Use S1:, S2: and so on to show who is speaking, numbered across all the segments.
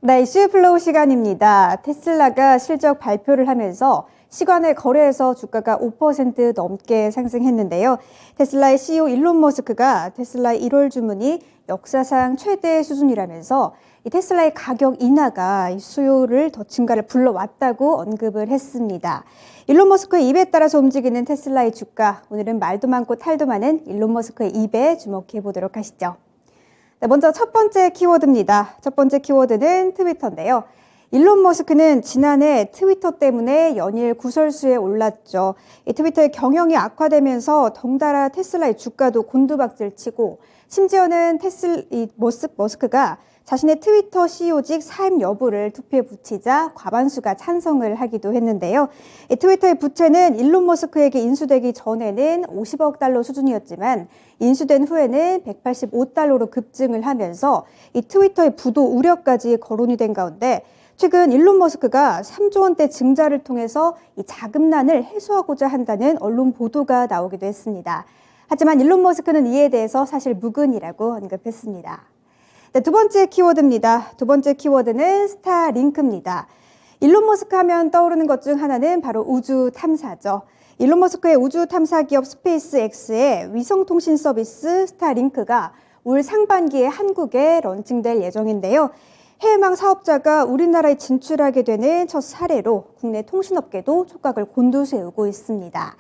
S1: 네, 이슈 플로우 시간입니다. 테슬라가 실적 발표를 하면서 시간의 거래에서 주가가 5% 넘게 상승했는데요. 테슬라의 CEO 일론 머스크가 테슬라의 1월 주문이 역사상 최대 수준이라면서 이 테슬라의 가격 인하가 이 수요를 더 증가를 불러왔다고 언급을 했습니다. 일론 머스크의 입에 따라서 움직이는 테슬라의 주가, 오늘은 말도 많고 탈도 많은 일론 머스크의 입에 주목해 보도록 하시죠. 네, 먼저 첫 번째 키워드입니다. 첫 번째 키워드는 트위터인데요. 일론 머스크는 지난해 트위터 때문에 연일 구설수에 올랐죠. 이 트위터의 경영이 악화되면서 덩달아 테슬라의 주가도 곤두박질치고 심지어는 머스크가 자신의 트위터 CEO직 사임 여부를 투표에 붙이자 과반수가 찬성을 하기도 했는데요. 이 트위터의 부채는 일론 머스크에게 인수되기 전에는 50억 달러 수준이었지만 인수된 후에는 185달러로 급증을 하면서 이 트위터의 부도 우려까지 거론이 된 가운데 최근 일론 머스크가 3조 원대 증자를 통해서 이 자금난을 해소하고자 한다는 언론 보도가 나오기도 했습니다. 하지만 일론 머스크는 이에 대해서 사실 무근이라고 언급했습니다. 네, 두 번째 키워드입니다. 두 번째 키워드는 스타링크입니다. 일론 머스크 하면 떠오르는 것 중 하나는 바로 우주 탐사죠. 일론 머스크의 우주 탐사 기업 스페이스X의 위성통신 서비스 스타링크가 올 상반기에 한국에 런칭될 예정인데요. 해외망 사업자가 우리나라에 진출하게 되는 첫 사례로 국내 통신업계도 촉각을 곤두세우고 있습니다.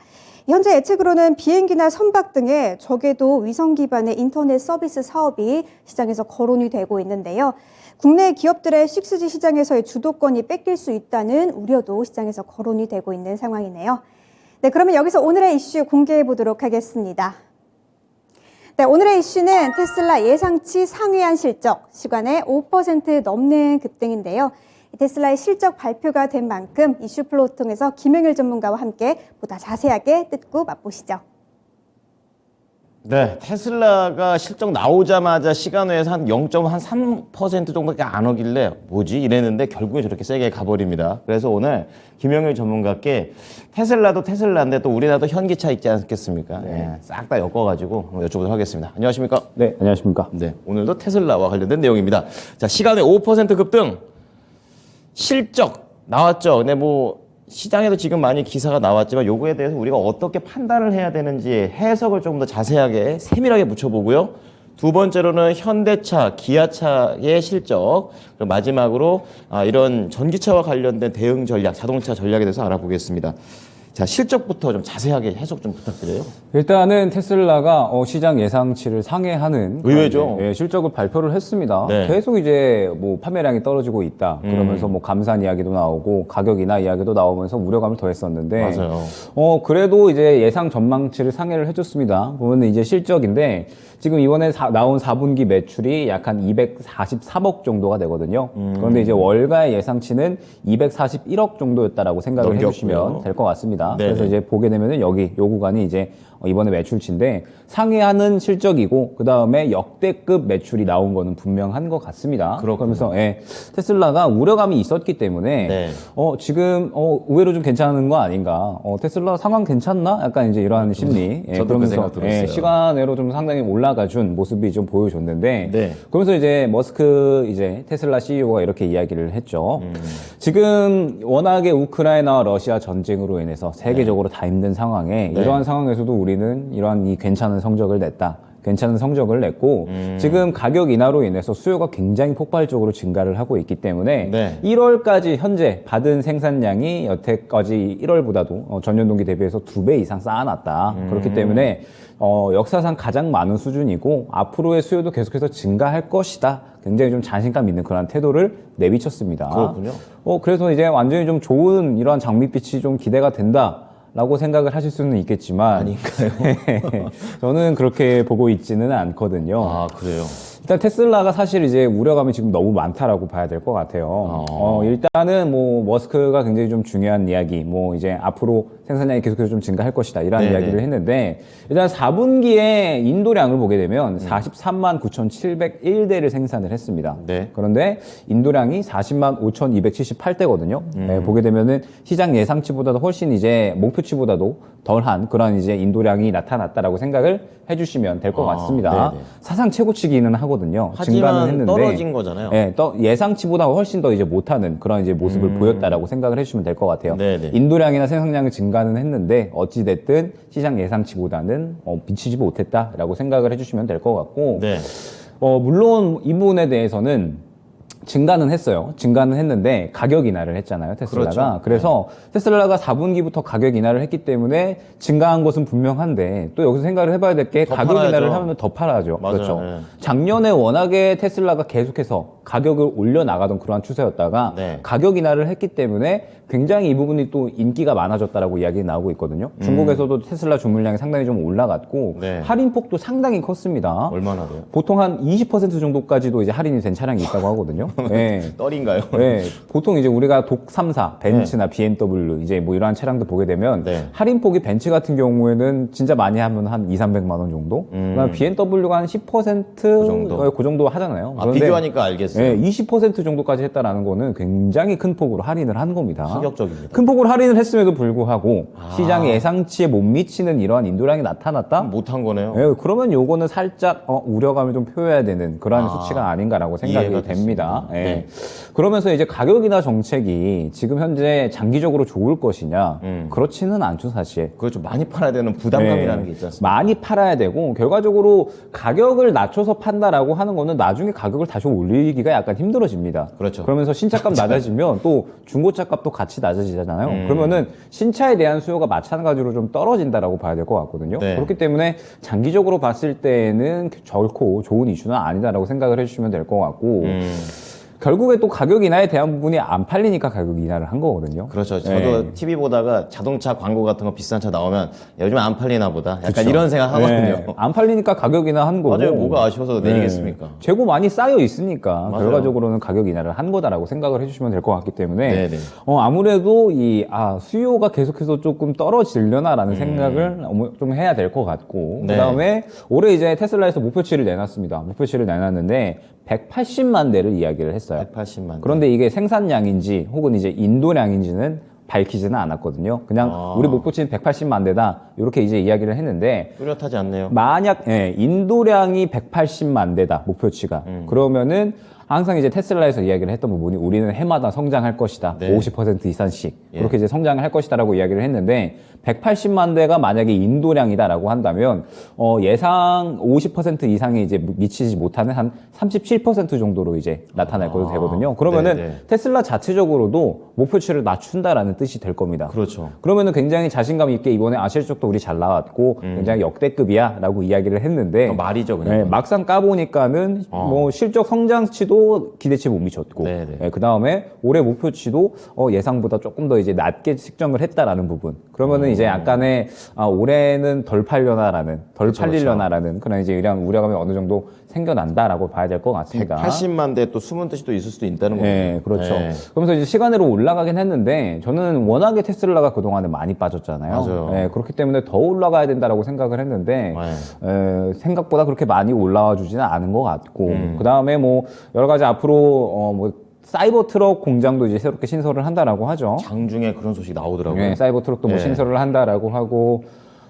S1: 현재 예측으로는 비행기나 선박 등의 적에도 위성 기반의 인터넷 서비스 사업이 시장에서 거론이 되고 있는데요. 국내 기업들의 6G 시장에서의 주도권이 뺏길 수 있다는 우려도 시장에서 거론이 되고 있는 상황이네요. 네, 그러면 여기서 오늘의 이슈 공개해 보도록 하겠습니다. 네, 오늘의 이슈는 테슬라 예상치 상회한 실적, 시간에 5% 넘는 급등인데요. 테슬라의 실적 발표가 된 만큼 이슈 플로우 통해서 김영일 전문가와 함께 보다 자세하게 듣고 맛보시죠.
S2: 네, 테슬라가 실적 나오자마자 시간외에서 한 0.3% 정도밖에 안 오길래 뭐지? 이랬는데 결국에 저렇게 세게 가버립니다. 그래서 오늘 김영일 전문가께 테슬라도 테슬라인데 또 우리나라도 현기차 있지 않겠습니까? 네. 싹 다 엮어가지고 여쭤보도록 하겠습니다. 안녕하십니까?
S3: 네, 안녕하십니까?
S2: 네, 오늘도 테슬라와 관련된 내용입니다. 자, 시간외 5% 급등. 실적 나왔죠. 근데 뭐 시장에도 지금 많이 기사가 나왔지만 요거에 대해서 우리가 어떻게 판단을 해야 되는지 해석을 조금 더 자세하게 세밀하게 붙여보고요. 두 번째로는 현대차, 기아차의 실적, 그리고 마지막으로 이런 전기차와 관련된 대응 전략, 자동차 전략에 대해서 알아보겠습니다. 자, 실적부터 좀 자세하게 해석 좀 부탁드려요.
S3: 일단은 테슬라가 시장 예상치를 상회하는
S2: 의외죠.
S3: 실적을 발표를 했습니다.
S2: 네.
S3: 계속 이제 뭐 판매량이 떨어지고 있다. 그러면서 뭐 감산 이야기도 나오고 가격 인하 이야기도 나오면서 우려감을 더했었는데
S2: 맞아요.
S3: 그래도 이제 예상 전망치를 상회를 해줬습니다. 보면 이제 실적인데 지금 이번에 나온 4분기 매출이 약 한 243억 정도가 되거든요. 그런데 이제 월가의 예상치는 241억 정도였다라고 생각을
S2: 넘겼고요.
S3: 해주시면 될 것 같습니다.
S2: 네네.
S3: 그래서 이제 보게 되면은 요 구간이 이제 이번에 매출치인데 상회하는 실적이고 그 다음에 역대급 매출이 나온 거는 분명한 것 같습니다. 그러면서 테슬라가 우려감이 있었기 때문에
S2: 네.
S3: 지금 의외로 좀 괜찮은 거 아닌가? 테슬라 상황 괜찮나? 약간 이제 이러한 심리.
S2: 저도 그 생각 들었어요.
S3: 시간외로 좀 상당히 올라가준 모습이 좀 보여줬는데
S2: 네.
S3: 그러면서 이제 머스크 테슬라 CEO가 이렇게 이야기를 했죠. 지금 워낙에 우크라이나와 러시아 전쟁으로 인해서 세계적으로 다 힘든 상황에 이러한 상황에서도 우리는 이러한 이 괜찮은 성적을 냈다. 괜찮은 성적을 냈고 지금 가격 인하로 인해서 수요가 굉장히 폭발적으로 증가를 하고 있기 때문에 1월까지 현재 받은 생산량이 여태까지 1월보다도 전년 동기 대비해서 2배 이상 쌓아놨다. 그렇기 때문에 역사상 가장 많은 수준이고 앞으로의 수요도 계속해서 증가할 것이다. 굉장히 좀 자신감 있는 그런 태도를 내비쳤습니다.
S2: 그렇군요.
S3: 그래서 이제 완전히 좀 좋은 이러한 장밋빛이 좀 기대가 된다. 라고 생각을 하실 수는 있겠지만
S2: 아닌가요?
S3: 저는 그렇게 보고 있지는 않거든요.
S2: 아, 그래요?
S3: 일단 테슬라가 사실 이제 우려감이 지금 너무 많다라고 봐야 될 것 같아요. 일단은 뭐 머스크가 굉장히 좀 중요한 이야기, 뭐 이제 앞으로 생산량이 계속해서 좀 증가할 것이다 이런 이야기를 했는데 일단 4분기에 인도량을 보게 되면 43만 9,701대를 생산을 했습니다.
S2: 네.
S3: 그런데 인도량이 40만 5,278대거든요. 보게 되면은 시장 예상치보다도 훨씬 이제 목표치보다도 덜한 그런 이제 인도량이 나타났다라고 생각을 해주시면 될 것 같습니다.
S2: 네네.
S3: 사상 최고치기는 하거든요. 하거든요. 증가는
S2: 하지만
S3: 했는데
S2: 떨어진 거잖아요.
S3: 예, 예상치보다 훨씬 더 이제 못하는 그런 이제 모습을 보였다라고 생각을 해주시면 될 것 같아요.
S2: 네네.
S3: 인도량이나 생산량은 증가는 했는데 어찌 됐든 시장 예상치보다는 미치지 못했다라고 생각을 해주시면 될 것 같고,
S2: 네.
S3: 물론 이 부분에 대해서는 증가는 했어요. 증가는 했는데 가격 인하를 했잖아요, 테슬라가.
S2: 그렇죠.
S3: 그래서 테슬라가 4분기부터 가격 인하를 했기 때문에 증가한 것은 분명한데 또 여기서 생각을 해봐야 될 게
S2: 더
S3: 가격
S2: 팔아야죠.
S3: 인하를 하면 더 팔아야죠.
S2: 맞아요.
S3: 그렇죠.
S2: 네.
S3: 작년에 워낙에 테슬라가 계속해서 가격을 올려나가던 그러한 추세였다가
S2: 네.
S3: 가격 인하를 했기 때문에 굉장히 이 부분이 또 인기가 많아졌다라고 이야기 나오고 있거든요. 중국에서도 테슬라 주문량이 상당히 좀 올라갔고
S2: 네.
S3: 할인폭도 상당히 컸습니다.
S2: 얼마나 돼요?
S3: 보통 한 20% 정도까지도 이제 할인이 된 차량이 있다고 하거든요. 네.
S2: 떨인가요?
S3: 네, 보통 이제 우리가 독 3사, 벤츠나 BMW 이제 뭐 이러한 차량도 보게 되면
S2: 네.
S3: 할인폭이 벤츠 같은 경우에는 진짜 많이 하면 한 2,300만 원 정도. 그다음에 BMW가 한 10%
S2: 정도?
S3: 그 정도 하잖아요.
S2: 아, 비교하니까 알겠어요.
S3: 네, 20% 정도까지 했다라는 거는 굉장히 큰 폭으로 할인을 한 겁니다.
S2: 파격적입니다.
S3: 큰 폭으로 할인을 했음에도 불구하고 시장 예상치에 못 미치는 이러한 인도량이 나타났다?
S2: 못한 거네요.
S3: 네, 그러면 요거는 살짝 우려감을 좀 표해야 되는 그러한 수치가 아닌가라고 생각이
S2: 이해가
S3: 됩니다.
S2: 됐습니다.
S3: 예.
S2: 네.
S3: 그러면서 이제 가격이나 정책이 지금 현재 장기적으로 좋을 것이냐? 그렇지는 않죠, 사실.
S2: 그렇죠. 많이 팔아야 되는 부담감이라는
S3: 네.
S2: 게 있지 않습니까?
S3: 많이 팔아야 되고 결과적으로 가격을 낮춰서 판다라고 하는 거는 나중에 가격을 다시 올리기가 약간 힘들어집니다.
S2: 그렇죠.
S3: 그러면서 신차값 낮아지면 또 중고차 값도 같이 낮아지잖아요. 그러면은 신차에 대한 수요가 마찬가지로 좀 떨어진다라고 봐야 될 것 같거든요.
S2: 네.
S3: 그렇기 때문에 장기적으로 봤을 때는 결코 좋은 이슈는 아니다라고 생각을 해주시면 될 것 같고 결국에 또 가격 인하에 대한 부분이 안 팔리니까 가격 인하를 한 거거든요.
S2: 그렇죠. 저도
S3: 네.
S2: TV 보다가 자동차 광고 같은 거 비싼 차 나오면 야, 요즘 안 팔리나 보다. 약간
S3: 그쵸.
S2: 이런 생각 하거든요.
S3: 네. 안 팔리니까 가격 인하 한 거고.
S2: 맞아요. 뭐가 아쉬워서 내리겠습니까?
S3: 재고 많이 쌓여 있으니까
S2: 맞아요.
S3: 결과적으로는 가격 인하를 한 거다라고 생각을 해주시면 될 것 같기 때문에
S2: 네네.
S3: 아무래도 수요가 계속해서 조금 떨어지려나라는 생각을 좀 해야 될 것 같고
S2: 네.
S3: 그다음에 올해 이제 테슬라에서 목표치를 내놨습니다. 목표치를 내놨는데 180만 대를 이야기를 했어요.
S2: 180만.
S3: 그런데 이게 생산량인지 혹은 이제 인도량인지는 밝히지는 않았거든요. 그냥 우리 목표치는 180만 대다 이렇게 이제 이야기를 했는데
S2: 뚜렷하지 않네요.
S3: 만약 인도량이 180만 대다 목표치가 그러면은 항상 이제 테슬라에서 이야기를 했던 부분이 우리는 해마다 성장할 것이다.
S2: 네.
S3: 50% 이상씩 그렇게 이제 성장을 할 것이다라고 이야기를 했는데 180만 대가 만약에 인도량이다라고 한다면 예상 50% 이상이 이제 미치지 못하는 한 37% 정도로 이제 나타날 것도 되거든요. 그러면은
S2: 네네.
S3: 테슬라 자체적으로도 목표치를 낮춘다라는 뜻이 될 겁니다.
S2: 그렇죠.
S3: 그러면은 굉장히 자신감 있게 이번에 실적도 우리 잘 나왔고 굉장히 역대급이야라고 이야기를 했는데
S2: 말이죠, 그냥.
S3: 네, 막상 까보니까는 뭐 실적 성장치도 기대치 못 미쳤고
S2: 네네.
S3: 그 다음에 올해 목표치도 예상보다 조금 더 이제 낮게 측정을 했다라는 부분. 그러면은 이제 약간의 올해는 덜 팔려나라는 덜 팔리려나라는 그런 이제 이런 우려감이 어느 정도 생겨난다라고 봐야 될 것 같습니다.
S2: 180만 대 또 숨은 뜻이 또 있을 수도 있다는 거죠.
S3: 네, 그렇죠.
S2: 네.
S3: 그러면서 이제 시간으로 올라가긴 했는데 저는 워낙에 테슬라가 그동안에 많이 빠졌잖아요.
S2: 맞아요.
S3: 네, 그렇기 때문에 더 올라가야 된다라고 생각을 했는데 생각보다 그렇게 많이 올라와 주지는 않은 것 같고 그 다음에 뭐 여러 가지 앞으로 뭐 사이버 트럭 공장도 이제 새롭게 신설을 한다라고 하죠.
S2: 장중에 그런 소식 나오더라고요.
S3: 네, 사이버 트럭도 뭐
S2: 네.
S3: 신설을 한다라고 하고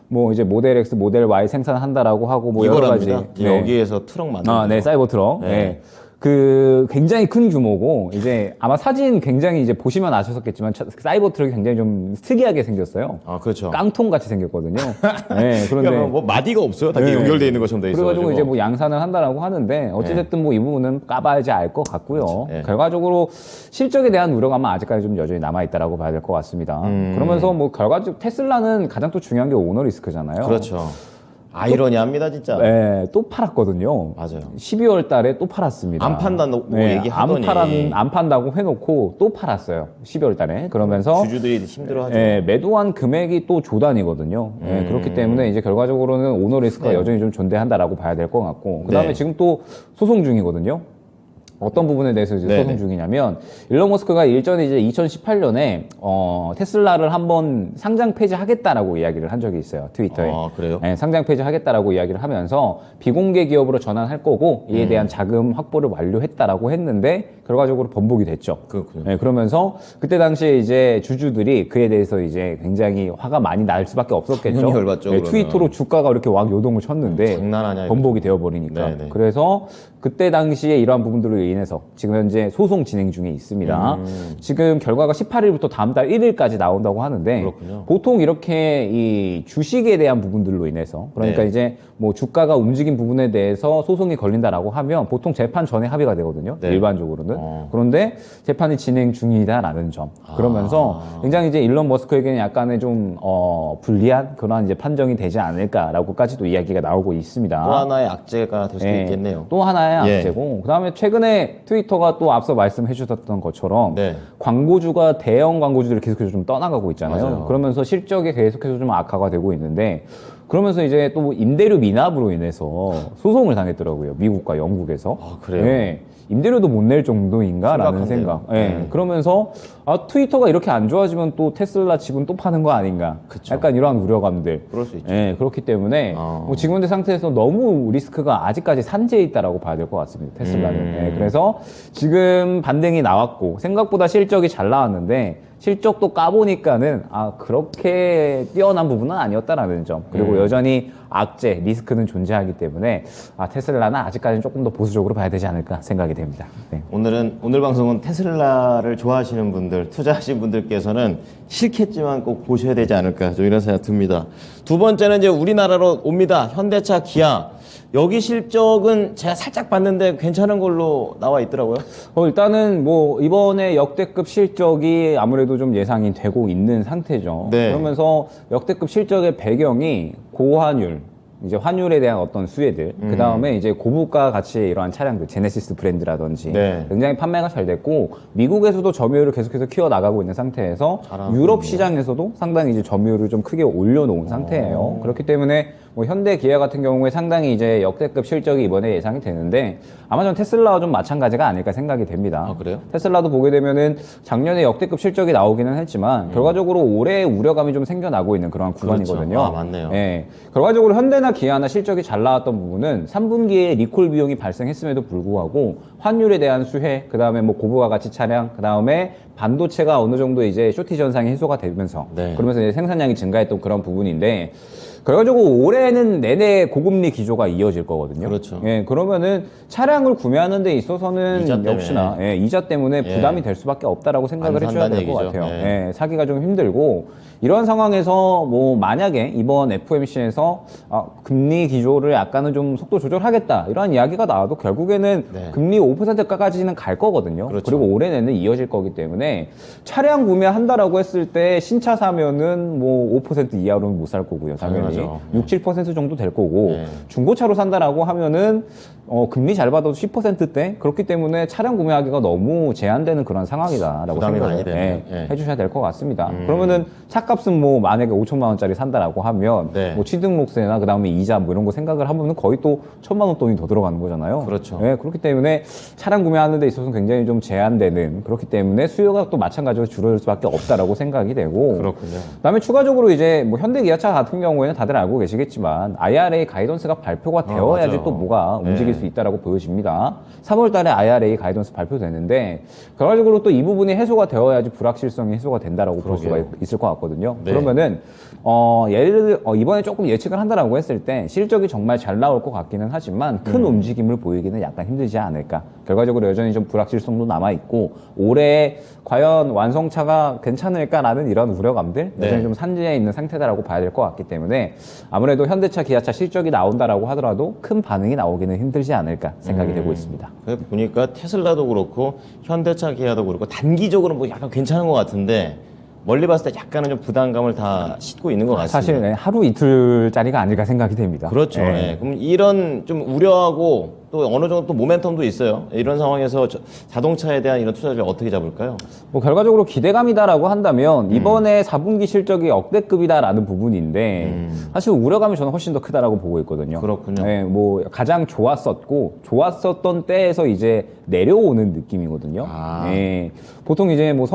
S3: 뭐 이제 모델 X, 모델 Y 생산한다라고 하고 뭐 여러 가지.
S2: 이거랍니다.
S3: 네.
S2: 여기에서 트럭 만드는
S3: 네, 사이버 트럭.
S2: 네.
S3: 네. 그 굉장히 큰 규모고 이제 아마 사진 굉장히 이제 보시면 아셨겠지만 사이버 트럭이 굉장히 좀 특이하게 생겼어요.
S2: 아, 그렇죠.
S3: 깡통 같이 생겼거든요. 네, 그런데
S2: 그러니까 뭐 마디가 없어요. 다 이렇게
S3: 네.
S2: 연결돼 있는 것처럼 돼 있어.
S3: 그래가지고 이제 뭐 양산을 한다라고 하는데 어찌됐든 뭐 이 부분은 까봐야지 알 것 같고요.
S2: 그렇죠. 네.
S3: 결과적으로 실적에 대한 우려감은 아직까지 좀 여전히 남아있다라고 봐야 될 것 같습니다. 그러면서 뭐 결과적으로 테슬라는 가장 또 중요한 게 오너 리스크잖아요.
S2: 그렇죠. 아이러니합니다, 진짜.
S3: 네, 또 팔았거든요.
S2: 맞아요.
S3: 12월 달에 또 팔았습니다.
S2: 안 판다고 얘기하더니.
S3: 안 판다고 해놓고 또 팔았어요. 12월 달에. 그러면서
S2: 주주들이 힘들어하죠.
S3: 매도한 금액이 또 조단이거든요. 그렇기 때문에 이제 결과적으로는 오너 리스크가
S2: 네.
S3: 여전히 좀 존재한다라고 봐야 될 것 같고. 그 다음에
S2: 네.
S3: 지금 또 소송 중이거든요. 어떤 부분에 대해서 이제
S2: 네네.
S3: 소송 중이냐면 일론 머스크가 일전에 이제 2018년에 테슬라를 한번 상장 폐지하겠다라고 이야기를 한 적이 있어요. 트위터에.
S2: 아, 그래요?
S3: 네, 상장 폐지하겠다라고 이야기를 하면서 비공개 기업으로 전환할 거고 이에 대한 자금 확보를 완료했다라고 했는데 결과적으로 번복이 됐죠.
S2: 그렇군요.
S3: 네, 그러면서 그때 당시에 이제 주주들이 그에 대해서 이제 굉장히 화가 많이 날 수밖에 없었겠죠.
S2: 당연히 열받죠,
S3: 네,
S2: 그러면.
S3: 트위터로 주가가 이렇게 막 요동을 쳤는데
S2: 장난하냐,
S3: 번복이 되어버리니까.
S2: 네네.
S3: 그래서 그때 당시에 이러한 부분들로 인해서 지금 현재 소송 진행 중에 있습니다. 지금 결과가 18일부터 다음 달 1일까지 나온다고 하는데
S2: 그렇군요.
S3: 보통 이렇게 이 주식에 대한 부분들로 인해서 그러니까
S2: 네.
S3: 이제 뭐 주가가 움직인 부분에 대해서 소송이 걸린다라고 하면 보통 재판 전에 합의가 되거든요.
S2: 네.
S3: 일반적으로는. 그런데 재판이 진행 중이다라는 점. 그러면서 굉장히 이제 일론 머스크에게는 약간의 좀 불리한 그런 이제 판정이 되지 않을까라고까지도 이야기가 나오고 있습니다.
S2: 또 하나의 악재가 될 수도
S3: 예,
S2: 있겠네요.
S3: 또 하나의
S2: 예.
S3: 악재고 그다음에 최근에 트위터가 또 앞서 말씀해 주셨던 것처럼
S2: 네.
S3: 광고주가 대형 광고주들이 계속해서 좀 떠나가고 있잖아요.
S2: 맞아요.
S3: 그러면서 실적이 계속해서 좀 악화가 되고 있는데 그러면서 이제 또 임대료 미납으로 인해서 소송을 당했더라고요. 미국과 영국에서.
S2: 아, 그래요?
S3: 예. 임대료도 못 낼 정도인가라는
S2: 심각한데요.
S3: 생각. 예. 그러면서 트위터가 이렇게 안 좋아지면 또 테슬라 지분 또 파는 거 아닌가.
S2: 그쵸.
S3: 약간 이러한 우려감들.
S2: 그럴 수 있죠.
S3: 예, 그렇기 때문에 뭐 지금 현재 상태에서 너무 리스크가 아직까지 산재에 있다라고 봐야 될 것 같습니다. 테슬라는. 예, 그래서 지금 반등이 나왔고 생각보다 실적이 잘 나왔는데 실적도 까보니까는 그렇게 뛰어난 부분은 아니었다라는 점. 그리고 여전히 악재, 리스크는 존재하기 때문에 테슬라는 아직까지는 조금 더 보수적으로 봐야 되지 않을까 생각이 됩니다. 네.
S2: 오늘 방송은 테슬라를 좋아하시는 분들, 투자하신 분들께서는 싫겠지만 꼭 보셔야 되지 않을까 좀 이런 생각 듭니다. 두 번째는 이제 우리나라로 옵니다. 현대차, 기아. 여기 실적은 제가 살짝 봤는데 괜찮은 걸로 나와 있더라고요.
S3: 일단은 뭐 이번에 역대급 실적이 아무래도 좀 예상이 되고 있는 상태죠.
S2: 네.
S3: 그러면서 역대급 실적의 배경이 고환율, 이제 환율에 대한 어떤 수혜들, 그 다음에 이제 고부가 가치의 이러한 차량들, 제네시스 브랜드라든지
S2: 네.
S3: 굉장히 판매가 잘 됐고 미국에서도 점유율을 계속해서 키워 나가고 있는 상태에서
S2: 잘하고
S3: 유럽
S2: 있네요.
S3: 시장에서도 상당히 이제 점유율을 좀 크게 올려놓은 상태예요. 그렇기 때문에 뭐 현대 기아 같은 경우에 상당히 이제 역대급 실적이 이번에 예상이 되는데 아마 전 테슬라와 좀 마찬가지가 아닐까 생각이 됩니다.
S2: 아, 그래요?
S3: 테슬라도 보게 되면은 작년에 역대급 실적이 나오기는 했지만 결과적으로 올해 우려감이 좀 생겨나고 있는 그런 구간이거든요.
S2: 아, 맞네요.
S3: 예. 결과적으로 현대나 기아나 실적이 잘 나왔던 부분은 3분기에 리콜 비용이 발생했음에도 불구하고 환율에 대한 수혜, 그 다음에 뭐 고부가 가치 차량, 그 다음에 반도체가 어느 정도 이제 쇼티 현상이 해소가 되면서
S2: 네.
S3: 그러면서 이제 생산량이 증가했던 그런 부분인데 결과적으로 올해는 내내 고금리 기조가 이어질 거거든요.
S2: 그렇죠.
S3: 예, 그러면은 차량을 구매하는 데 있어서는
S2: 이자 때문에.
S3: 역시나 이자 때문에
S2: 예.
S3: 부담이 될 수밖에 없다라고 생각을
S2: 안
S3: 해줘야
S2: 산다는
S3: 될 것
S2: 얘기죠.
S3: 같아요.
S2: 예.
S3: 예, 사기가 좀 힘들고 이런 상황에서 뭐 만약에 이번 FOMC에서 금리 기조를 약간은 좀 속도 조절하겠다 이런 이야기가 나와도 결국에는
S2: 네.
S3: 금리 5%까지는 갈 거거든요.
S2: 그렇죠.
S3: 그리고 올해 내내 이어질 거기 때문에 차량 구매한다라고 했을 때 신차 사면은 뭐 5% 이하로는 못 살 거고요. 당연히
S2: 당연하죠.
S3: 6, 7% 정도 될 거고
S2: 네.
S3: 중고차로 산다라고 하면은 금리 잘 받아도 10%대 그렇기 때문에 차량 구매하기가 너무 제한되는 그런 상황이다라고
S2: 부담이
S3: 생각을
S2: 많이 되네요. 예.
S3: 해주셔야 될 것 같습니다. 그러면은 차값은 뭐 만약에 5천만 원짜리 산다라고 하면
S2: 네.
S3: 뭐 취등록세나 그 다음에 이자 뭐 이런 거 생각을 하면은 거의 또 1,000만 원 돈이 더 들어가는 거잖아요.
S2: 그렇죠.
S3: 예, 그렇기 때문에 차량 구매하는 데 있어서는 굉장히 좀 제한되는 그렇기 때문에 수요가 또 마찬가지로 줄어들 수밖에 없다라고 생각이 되고
S2: 그렇군요.
S3: 그다음에 추가적으로 이제 뭐 현대 기아차 같은 경우에는 다들 알고 계시겠지만 IRA 가이던스가 발표가 되어야지
S2: 맞아요.
S3: 또 뭐가 움직일
S2: 네.
S3: 수 있다라고 보여집니다. 3월 달에 IRA 가이던스 발표되는데 결과적으로 또 이 부분이 해소가 되어야지 불확실성이 해소가 된다라고 볼 수가
S2: 그러게요.
S3: 있을 것 같거든요.
S2: 네.
S3: 그러면은 이번에 조금 예측을 한다라고 했을 때 실적이 정말 잘 나올 것 같기는 하지만 큰 움직임을 보이기는 약간 힘들지 않을까. 결과적으로 여전히 좀 불확실성도 남아 있고 올해 과연 완성차가 괜찮을까라는 이런 우려감들
S2: 네.
S3: 여전히 좀 산재해 있는 상태다라고 봐야 될 것 같기 때문에 아무래도 현대차, 기아차 실적이 나온다라고 하더라도 큰 반응이 나오기는 힘들지 않을까 생각이 되고 있습니다.
S2: 보니까 테슬라도 그렇고 현대차, 기아도 그렇고 단기적으로 뭐 약간 괜찮은 것 같은데 멀리 봤을 때 약간은 좀 부담감을 다 싣고 있는 것 같습니다.
S3: 사실 네, 하루 이틀짜리가 아닐까 생각이 됩니다.
S2: 그렇죠.
S3: 네.
S2: 예. 그럼 이런 좀 우려하고 또 어느 정도 또 모멘텀도 있어요. 이런 상황에서 자동차에 대한 이런 투자를 어떻게 잡을까요?
S3: 뭐 결과적으로 기대감이다라고 한다면 이번에 4분기 실적이 역대급이다라는 부분인데 사실 우려감이 저는 훨씬 더 크다라고 보고 있거든요.
S2: 그렇군요.
S3: 네, 뭐 가장 좋았었던 때에서 이제 내려오는 느낌이거든요.
S2: 아.
S3: 네. 보통 이제 뭐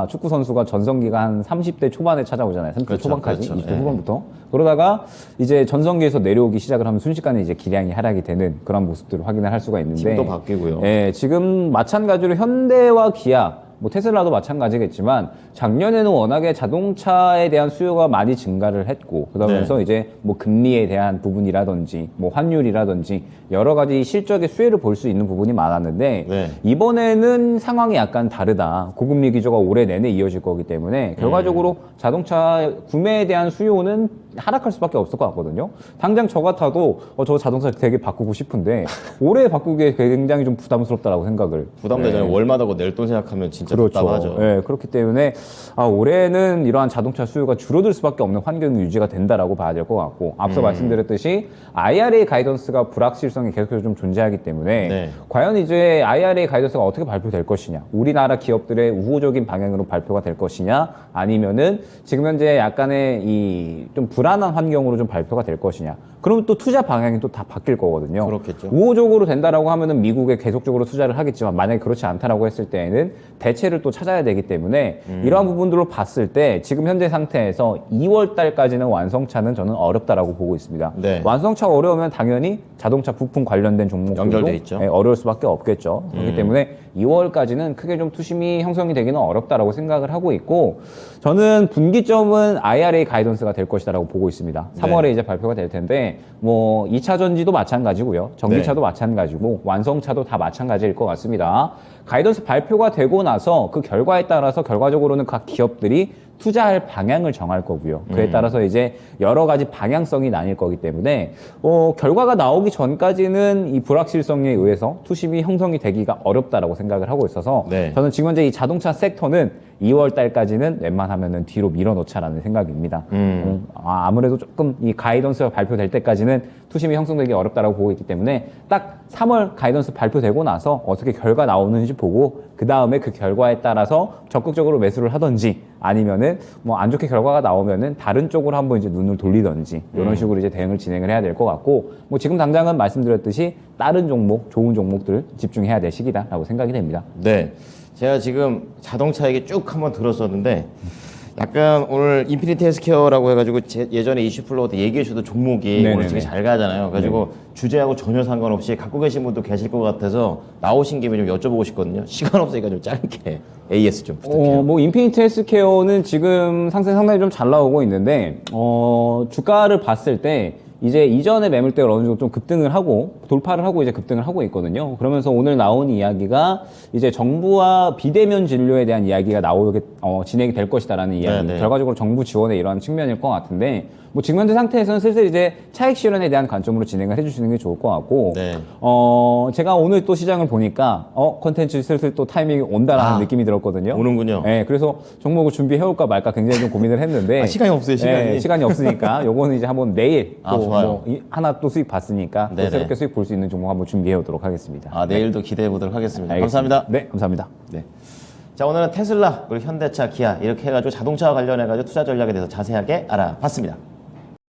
S3: 축구 선수가 전성기가 한 30대 초반에 찾아오잖아요. 30대
S2: 그렇죠,
S3: 초반까지,
S2: 그렇죠.
S3: 20대
S2: 예.
S3: 후반부터. 그러다가 이제 전성기에서 내려오기 시작을 하면 순식간에 이제 기량이 하락이 되는 그런 모습들을 확인을 할 수가 있는데.
S2: 팀도 바뀌고요.
S3: 예, 지금 마찬가지로 현대와 기아, 뭐 테슬라도 마찬가지겠지만 작년에는 워낙에 자동차에 대한 수요가 많이 증가를 했고 그러면서
S2: 네.
S3: 이제 뭐 금리에 대한 부분이라든지 뭐 환율이라든지 여러 가지 실적의 수혜를 볼 수 있는 부분이 많았는데
S2: 네.
S3: 이번에는 상황이 약간 다르다. 고금리 기조가 올해 내내 이어질 거기 때문에 결과적으로 자동차 구매에 대한 수요는 하락할 수밖에 없을 것 같거든요. 당장 저 같아도 저 자동차 되게 바꾸고 싶은데 올해 바꾸기에 굉장히 좀 부담스럽다라고 생각을.
S2: 부담되잖아요. 월마다 낼 돈 생각하면 진짜
S3: 그렇죠.
S2: 답답하죠.
S3: 네, 그렇기 때문에 올해는 이러한 자동차 수요가 줄어들 수밖에 없는 환경이 유지가 된다라고 봐야 될 것 같고 앞서 말씀드렸듯이 IRA 가이던스가 불확실성이 계속해서 좀 존재하기 때문에
S2: 네.
S3: 과연 이제 IRA 가이던스가 어떻게 발표될 것이냐, 우리나라 기업들의 우호적인 방향으로 발표가 될 것이냐, 아니면은 지금 현재 약간의 이 좀 불안한 환경으로 좀 발표가 될 것이냐. 그러면 또 투자 방향이 또 다 바뀔 거거든요.
S2: 그렇겠죠.
S3: 우호적으로 된다라고 하면은 미국에 계속적으로 투자를 하겠지만 만약에 그렇지 않다라고 했을 때에는 대체를 또 찾아야 되기 때문에 이러한 부분들로 봤을 때 지금 현재 상태에서 2월 달까지는 완성차는 저는 어렵다라고 보고 있습니다.
S2: 네.
S3: 완성차가 어려우면 당연히 자동차 부품 관련된 종목들도
S2: 연결돼 있죠.
S3: 어려울 수밖에 없겠죠. 그렇기 때문에 2월까지는 크게 좀 투심이 형성이 되기는 어렵다라고 생각을 하고 있고 저는 분기점은 IRA 가이던스가 될 것이다라고 보고 있습니다. 3월에 이제 발표가 될 텐데 뭐 2차 전지도 마찬가지고요. 전기차도 마찬가지고 완성차도 다 마찬가지일 것 같습니다. 가이던스 발표가 되고 나서 그 결과에 따라서 결과적으로는 각 기업들이 투자할 방향을 정할 거고요. 그에 따라서 이제 여러 가지 방향성이 나뉠 거기 때문에 결과가 나오기 전까지는 이 불확실성에 의해서 투심이 형성이 되기가 어렵다라고 생각을 하고 있어서
S2: 네.
S3: 저는 지금 현재 이 자동차 섹터는 2월 달까지는 웬만하면은 뒤로 밀어놓자라는 생각입니다. 아무래도 조금 이 가이던스가 발표될 때까지는 투심이 형성되기 어렵다라고 보고 있기 때문에 딱 3월 가이던스 발표되고 나서 어떻게 결과 나오는지 보고 그 다음에 그 결과에 따라서 적극적으로 매수를 하든지 아니면은 뭐 안 좋게 결과가 나오면은 다른 쪽으로 한번 이제 눈을 돌리든지 이런 식으로 이제 대응을 진행을 해야 될 것 같고 뭐 지금 당장은 말씀드렸듯이 다른 종목, 좋은 종목들 집중해야 될 시기다라고 생각이 됩니다.
S2: 네. 제가 지금 자동차 얘기 쭉 한번 들었었는데 약간 오늘 인피니티 헬스케어라고 해가지고 예전에 이슈플로우 때 얘기해 주던 종목이
S3: 네네네.
S2: 오늘 되게 잘 가잖아요. 그래가지고 주제하고 전혀 상관없이 갖고 계신 분도 계실 것 같아서 나오신 김에 좀 여쭤보고 싶거든요. 시간 없으니까 좀 짧게 AS 좀 부탁해요.
S3: 뭐 인피니트 헬스케어는 지금 상승 상당히 좀 잘 나오고 있는데 주가를 봤을 때 이제 이전에 매물대가 어느 정도 좀 급등을 하고 돌파를 하고 이제 급등을 하고 있거든요. 그러면서 오늘 나온 이야기가 이제 정부와 비대면 진료에 대한 이야기가 나오게 진행이 될 것이다라는 이야기.
S2: 네네.
S3: 결과적으로 정부 지원의 이러한 측면일 것 같은데 뭐 지금 현재 상태에서는 슬슬 이제 차익 실현에 대한 관점으로 진행을 해주시는 게 좋을 것 같고
S2: 네.
S3: 제가 오늘 또 시장을 보니까 컨텐츠 슬슬 또 타이밍이 온다라는 느낌이 들었거든요.
S2: 오는군요.
S3: 네, 그래서 종목을 준비해올까 말까 굉장히 좀 고민을 했는데
S2: 시간이 없어요, 시간이.
S3: 네, 시간이 없으니까 요거는 이제 한번 내일 또
S2: 좋아요.
S3: 뭐 하나 또 수익 봤으니까 또
S2: 네네.
S3: 새롭게 수익 볼 수 있는 종목 한번 준비해 오도록 하겠습니다.
S2: 내일도 기대해 보도록 하겠습니다.
S3: 알겠습니다.
S2: 감사합니다.
S3: 네, 감사합니다.
S2: 네. 자, 오늘은 테슬라 그리고 현대차, 기아 이렇게 해가지고 자동차와 관련해가지고 투자 전략에 대해서 자세하게 알아봤습니다.